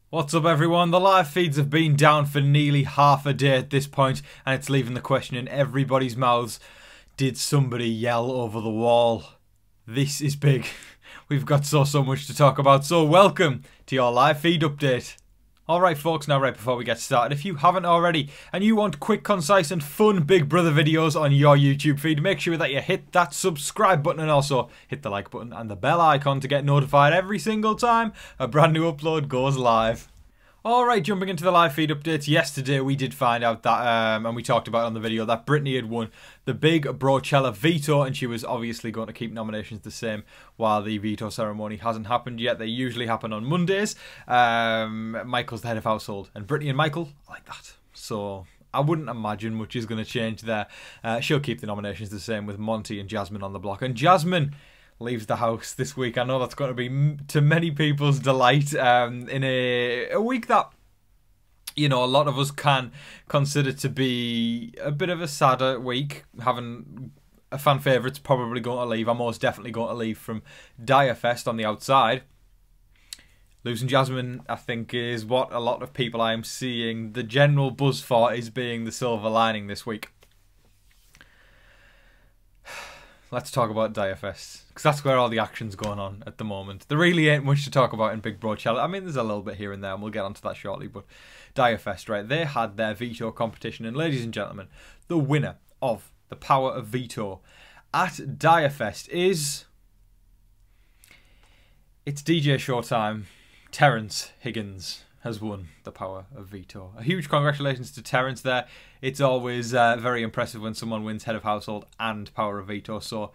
What's up everyone? The live feeds have been down for nearly half a day at this point, and it's leaving the question in everybody's mouths. Did somebody yell over the wall? This is big. We've got so much to talk about, so welcome to your live feed update. Alright folks, now right before we get started, if you haven't already and you want quick, concise and fun Big Brother videos on your YouTube feed, make sure that you hit that subscribe button and also hit the like button and the bell icon to get notified every single time a brand new upload goes live. Alright, jumping into the live feed updates, yesterday we did find out that, and we talked about it on the video, that Brittany had won the big Brochella veto, and she was obviously going to keep nominations the same while the veto ceremony hasn't happened yet. They usually happen on Mondays. Michael's the head of household, and Brittany and Michael are like that. So I wouldn't imagine much is going to change there. She'll keep the nominations the same with Monty and Jasmine on the block. And Jasmine leaves the house this week. I know that's going to be to many people's delight in a week that, you know, a lot of us can consider to be a bit of a sadder week. Having a fan favourite's probably going to leave. I'm most definitely going to leave from Dire Fest on the outside. Losing Jasmine, I think, is what a lot of people I am seeing the general buzz for is being the silver lining this week. Let's talk about Dire Fest, because that's where all the action's going on at the moment. There really ain't much to talk about in Big Brochella. I mean, there's a little bit here and there, and we'll get onto that shortly, but Dire Fest, right, they had their veto competition, and ladies and gentlemen, the winner of the power of veto at Dire Fest is... it's DJ Showtime. Terence Higgins has won the power of veto. A huge congratulations to Terence there. It's always very impressive when someone wins head of household and power of veto, so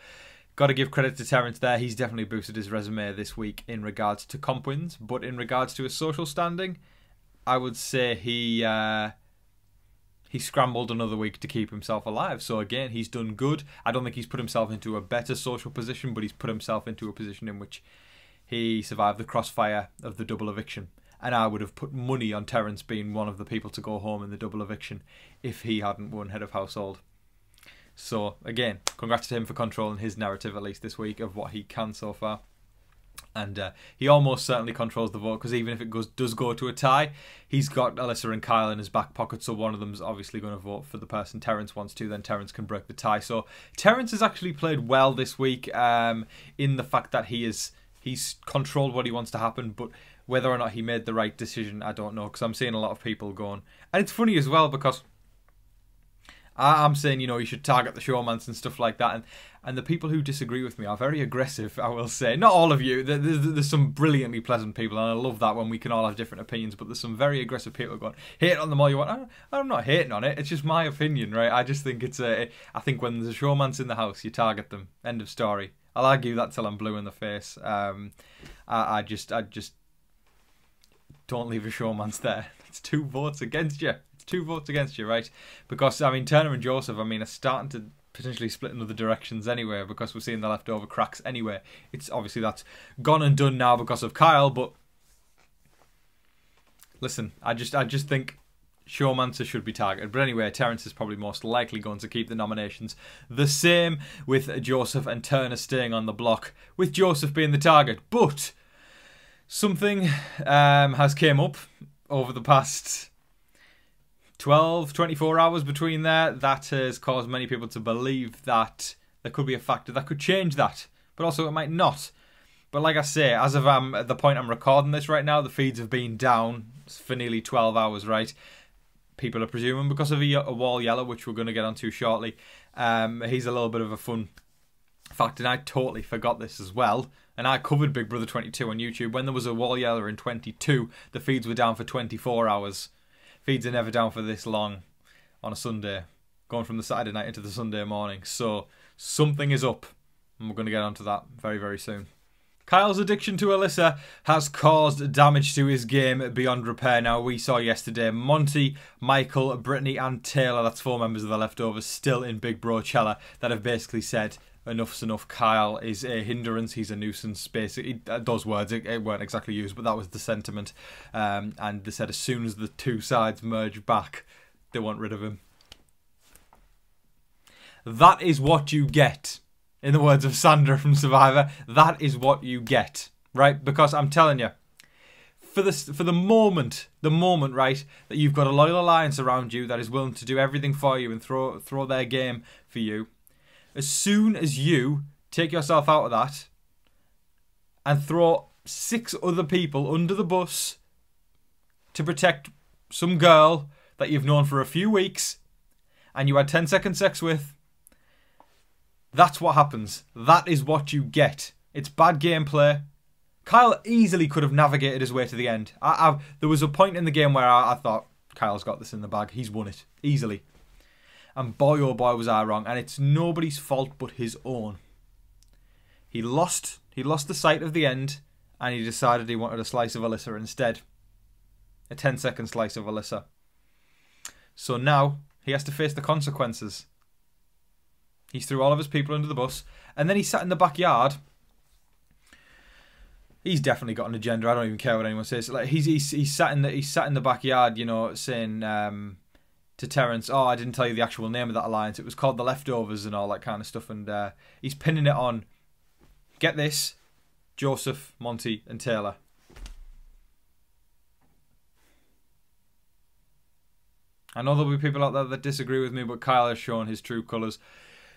got to give credit to Terence there. He's definitely boosted his resume this week in regards to comp wins, but in regards to his social standing, I would say he scrambled another week to keep himself alive. So again, he's done good. I don't think he's put himself into a better social position, but he's put himself into a position in which he survived the crossfire of the double eviction. And I would have put money on Terence being one of the people to go home in the double eviction if he hadn't won head of household. So, again, congrats to him for controlling his narrative, at least this week, of what he can so far. And he almost certainly controls the vote, because even if it does go to a tie, he's got Alyssa and Kyle in his back pocket, so one of them's obviously going to vote for the person Terence wants to, then Terence can break the tie. So, Terence has actually played well this week in the fact that he's controlled what he wants to happen, but whether or not he made the right decision, I don't know, because I'm seeing a lot of people going. And it's funny as well, because I'm saying, you know, you should target the showmans and stuff like that, and the people who disagree with me are very aggressive, I will say. Not all of you. There's some brilliantly pleasant people, and I love that when we can all have different opinions, but there's some very aggressive people going, hate on them all you want. I'm not hating on it, it's just my opinion, right? I just think I think when there's a showmans in the house, you target them. End of story. I'll argue that till I'm blue in the face. I just don't leave a showman's there. It's 2 votes against you. It's 2 votes against you, right? Because, I mean, Turner and Joseph, I mean, are starting to potentially split in other directions anyway, because we're seeing the leftover cracks anyway. It's obviously that's gone and done now because of Kyle, but listen, I just think Showmancer should be targeted. But anyway, Terence is probably most likely going to keep the nominations the same, with Joseph and Turner staying on the block, with Joseph being the target. But something has came up over the past 24 hours between there that has caused many people to believe that there could be a factor that could change that, but also it might not. But like I say, as of at the point I'm recording this right now, the feeds have been down for nearly 12 hours, right? People are presuming because of a wall yellow, which we're going to get onto shortly. He's a little bit of a fun fact, and I totally forgot this as well. And I covered Big Brother 22 on YouTube. When there was a wall yellow in 22, the feeds were down for 24 hours. Feeds are never down for this long on a Sunday, going from the Saturday night into the Sunday morning. So something is up, and we're going to get onto that very, very soon. Kyle's addiction to Alyssa has caused damage to his game beyond repair. Now, we saw yesterday Monty, Michael, Brittany and Taylor, that's 4 members of the leftovers, still in Big Brochella, that have basically said enough's enough. Kyle is a hindrance, he's a nuisance. Basically, those words it weren't exactly used, but that was the sentiment. And they said as soon as the 2 sides merge back, they want rid of him. That is what you get. In the words of Sandra from Survivor, that is what you get, right? Because I'm telling you, for the moment, right, that you've got a loyal alliance around you that is willing to do everything for you and throw their game for you. As soon as you take yourself out of that and throw 6 other people under the bus to protect some girl that you've known for a few weeks and you had 10-second sex with, that's what happens. That is what you get. It's bad gameplay. Kyle easily could have navigated his way to the end. There was a point in the game where I thought, Kyle's got this in the bag. He's won it. Easily. And boy, oh boy, was I wrong. And it's nobody's fault but his own. He lost the sight of the end, and he decided he wanted a slice of Alyssa instead. A 10-second slice of Alyssa. So now, he has to face the consequences. He threw all of his people under the bus, and then he sat in the backyard. He's definitely got an agenda. I don't even care what anyone says. Like he's sat in the backyard, you know, saying to Terence, "Oh, I didn't tell you the actual name of that alliance. It was called the Leftovers and all that kind of stuff." And he's pinning it on. Get this: Joseph, Monty, and Taylor. I know there'll be people out there that disagree with me, but Kyle has shown his true colours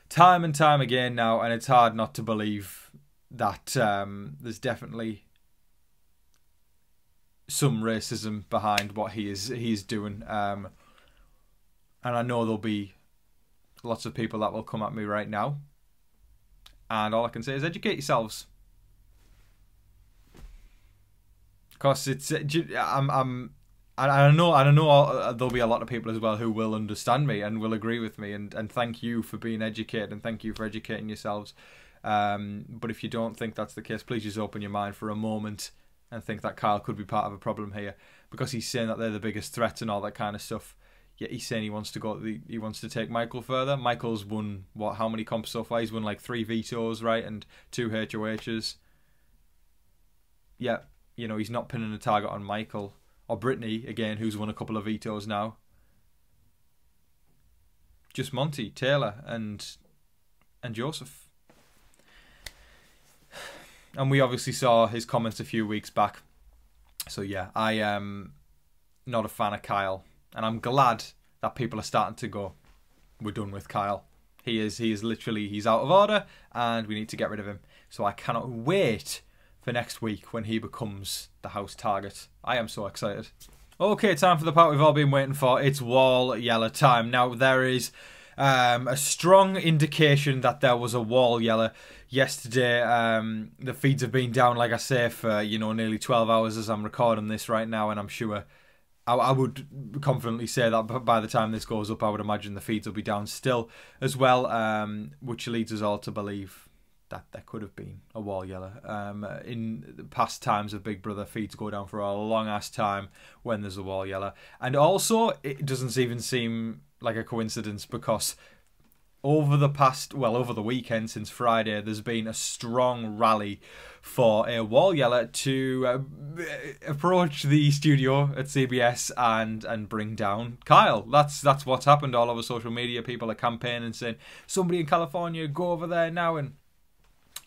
time and time again now, and it's hard not to believe that there's definitely some racism behind what he's doing. And I know there'll be lots of people that will come at me right now. And all I can say is educate yourselves. Because I know there'll be a lot of people as well who will understand me and will agree with me, and thank you for being educated and thank you for educating yourselves. But if you don't think that's the case, please just open your mind for a moment and think that Kyle could be part of a problem here, because he's saying that they're the biggest threat and all that kind of stuff. Yet he's saying he wants to take Michael further. Michael's won how many comps so far? He's won like 3 vetoes, right, and 2 HOHs. Yeah, you know, he's not pinning a target on Michael. Or Brittany, again, who's won a couple of vetoes now. Just Monty, Taylor, and Joseph. And we obviously saw his comments a few weeks back. So yeah, I am not a fan of Kyle. And I'm glad that people are starting to go, we're done with Kyle. He is literally, he's out of order and we need to get rid of him. So I cannot wait for next week when he becomes the house target. I am so excited. Okay, time for the part we've all been waiting for. It's wall yeller time. Now, there is a strong indication that there was a wall yeller yesterday. The feeds have been down, like I say, for nearly 12 hours as I'm recording this right now, and I'm sure I would confidently say that by the time this goes up, I would imagine the feeds will be down still as well, which leads us all to believe that there could have been a wall yeller. In past times of Big Brother, feeds go down for a long ass time when there's a wall yeller. And also, it doesn't even seem like a coincidence, because over the weekend since Friday, there's been a strong rally for a wall yeller to approach the studio at CBS and bring down Kyle. That's what's happened all over social media. People are campaigning, saying, somebody in California, go over there now and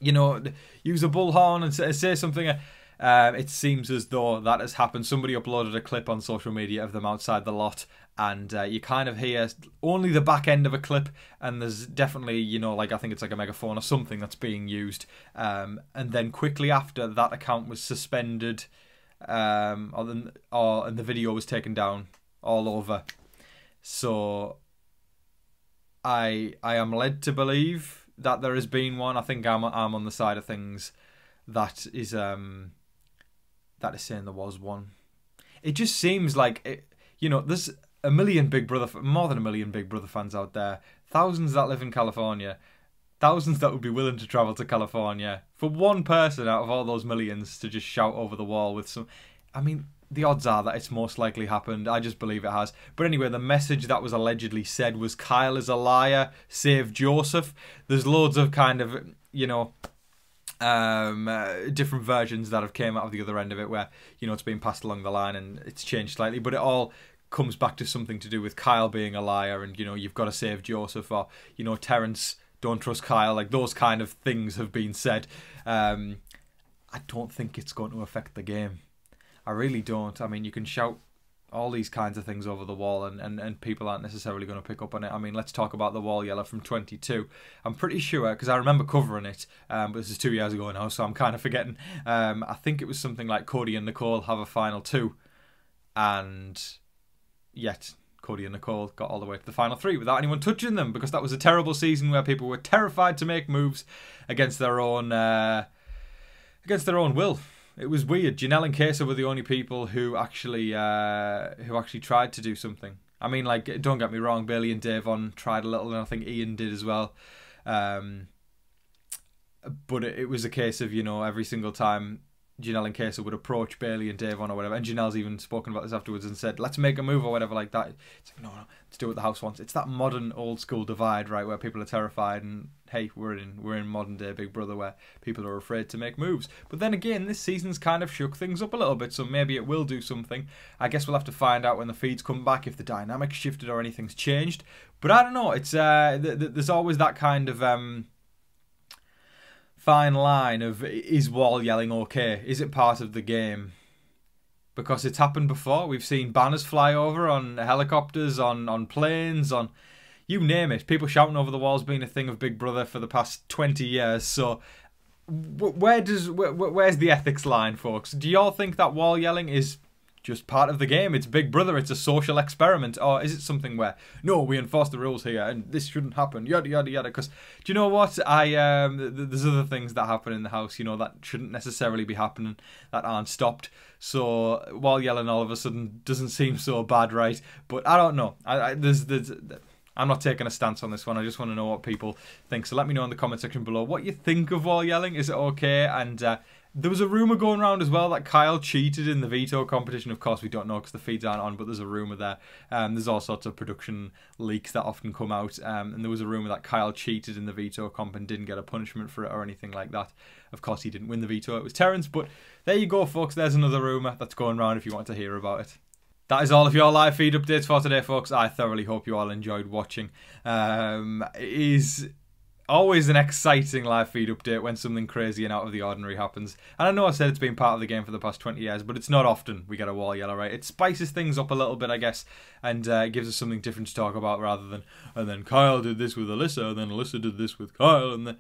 use a bullhorn and say something. It seems as though that has happened. Somebody uploaded a clip on social media of them outside the lot, and you kind of hear only the back end of a clip, and there's definitely, I think it's like a megaphone or something that's being used. And then quickly after, that account was suspended, and the video was taken down all over. So I am led to believe that there has been one. I think I'm on the side of things that is saying there was one. It just seems like there's a million Big Brother, more than a million Big Brother fans out there, thousands that live in California, thousands that would be willing to travel to California. For one person out of all those millions to just shout over the wall with some, I mean, the odds are that it's most likely happened. I just believe it has. But anyway, the message that was allegedly said was, Kyle is a liar, save Joseph. There's loads of kind of, different versions that have came out of the other end of it, where, it's been passed along the line and it's changed slightly. But it all comes back to something to do with Kyle being a liar and, you've got to save Joseph, or, Terence, don't trust Kyle. Like, those kind of things have been said. I don't think it's going to affect the game. I really don't. I mean, you can shout all these kinds of things over the wall and people aren't necessarily going to pick up on it. I mean, let's talk about the wall yeller from 22. I'm pretty sure, because I remember covering it, but this is 2 years ago now, so I'm kind of forgetting. I think it was something like Cody and Nicole have a final 2, and yet Cody and Nicole got all the way to the final 3 without anyone touching them, because that was a terrible season where people were terrified to make moves against their own will. It was weird. Janelle and Kesa were the only people who actually tried to do something. I mean, like, don't get me wrong, Bailey and Davon tried a little, and I think Ian did as well. But it was a case of, you know, every single time Janelle and Kesa would approach Bailey and Davon or whatever, and Janelle's even spoken about this afterwards and said, let's make a move or whatever like that. It's like, no, let's do what the house wants. It's that modern old school divide, right, where people are terrified, and hey, we're in modern day Big Brother where people are afraid to make moves. But then again, this season's kind of shook things up a little bit, so maybe it will do something. I guess we'll have to find out when the feeds come back if the dynamics shifted or anything's changed. But I don't know, it's there's always that kind of fine line of, is wall yelling okay? Is it part of the game? Because it's happened before. We've seen banners fly over on helicopters, on planes, on you name it. People shouting over the walls being a thing of Big Brother for the past 20 years. So where's the ethics line, folks? Do y'all think that wall yelling is just part of the game? It's Big Brother, it's a social experiment, or is it something where, no, we enforce the rules here and this shouldn't happen, yada yada yada? Because do you know what, there's other things that happen in the house, you know, that shouldn't necessarily be happening, that aren't stopped. So wall yelling all of a sudden doesn't seem so bad, right? But I don't know. I'm not taking a stance on this one. I just want to know what people think. So let me know in the comment section below what you think of wall yelling. Is it okay? And there was a rumour going around as well that Kyle cheated in the veto competition. Of course, we don't know because the feeds aren't on, but there's a rumour there. There's all sorts of production leaks that often come out. And there was a rumour that Kyle cheated in the veto comp and didn't get a punishment for it or anything like that. Of course, he didn't win the veto. It was Terrence. But there you go, folks. There's another rumour that's going around if you want to hear about it. That is all of your live feed updates for today, folks. I thoroughly hope you all enjoyed watching. It is always an exciting live feed update when something crazy and out of the ordinary happens. And I know I said it's been part of the game for the past 20 years, but it's not often we get a wall yeller, right? It spices things up a little bit, I guess, and it gives us something different to talk about rather than, and then Kyle did this with Alyssa, and then Alyssa did this with Kyle, and then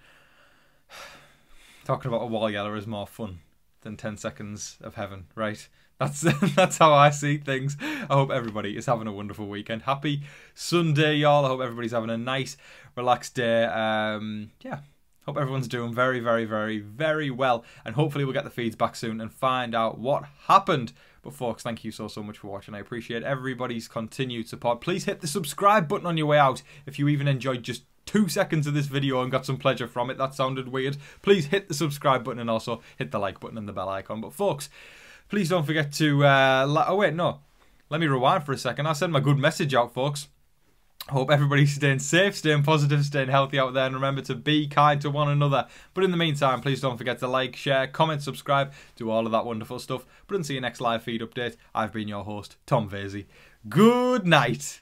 talking about a wall yeller is more fun than 10 seconds of heaven, right? That's how I see things. I hope everybody is having a wonderful weekend. Happy Sunday, y'all. I hope everybody's having a nice, relaxed day. Yeah, hope everyone's doing very, very, very, very well. And hopefully we'll get the feeds back soon and find out what happened. But folks, thank you so much for watching. I appreciate everybody's continued support. Please hit the subscribe button on your way out if you even enjoyed just 2 seconds of this video and got some pleasure from it. That sounded weird. Please hit the subscribe button and also hit the like button and the bell icon. But folks, please don't forget to, oh wait, no. Let me rewind for a second. I'll send my good message out, folks. Hope everybody's staying safe, staying positive, staying healthy out there. And remember to be kind to one another. But in the meantime, please don't forget to like, share, comment, subscribe. Do all of that wonderful stuff. But until your next live feed update, I've been your host, Tom Vasey. Good night.